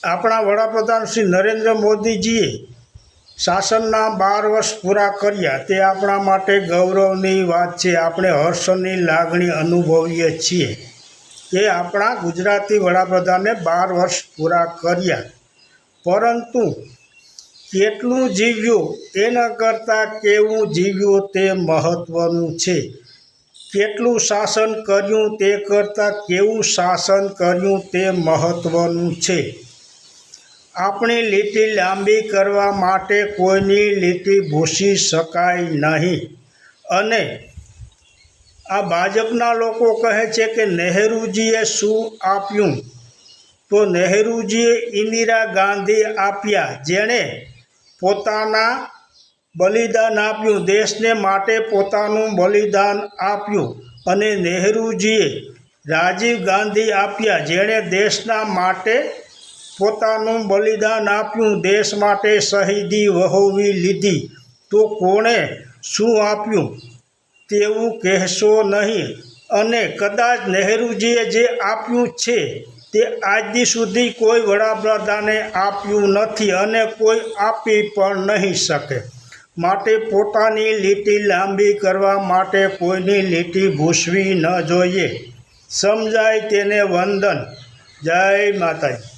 આપણા વડાપ્રધાન શ્રી નરેન્દ્ર મોદીજીએ શાસનના 12 વર્ષ પૂરા કર્યા તે આપણા માટે ગૌરવની વાત છે। આપણે હર્ષની લાગણી અનુભવીએ છીએ કે આપણા ગુજરાતી વડાપ્રધાને 12 વર્ષ પૂરા કર્યા, પરંતુ કેટલું જીવ્યો એના કરતાં કેવું જીવ્યો તે મહત્ત્વનું છે। કેટલું શાસન કર્યું તે કરતાં કેવું શાસન કર્યું તે મહત્ત્વનું છે। આપણી લીટી લાંબી કરવા માટે કોઈની લીટી ભૂંસી શકાય નહીં। અને આ ભાજપના લોકો કહે છે કે નહેરુજીએ શું આપ્યું, તો નહેરુજીએ ઇન્દિરા ગાંધી આપ્યા, જેણે પોતાના બલિદાન આપ્યું, દેશને માટે પોતાનું બલિદાન આપ્યું। અને નહેરુજીએ રાજીવ ગાંધી આપ્યા, જેણે દેશના માટે પોતાનું બલિદાન આપ્યું, દેશ માટે શહીદી વહોવી લીધી। તો કોણે શું આપ્યું તેવું કહેશો નહીં। અને કદાચ નહેરુજીએ જે આપ્યું છે તે આજ સુધી કોઈ વડાપ્રધાને આપ્યું નથી અને કોઈ આપી પણ નહીં શકે। માટે પોતાની લીટી લાંબી કરવા માટે કોઈની લીટી ભૂંસવી ન જોઈએ। સમજાય તેને વંદન। જય માતાજી।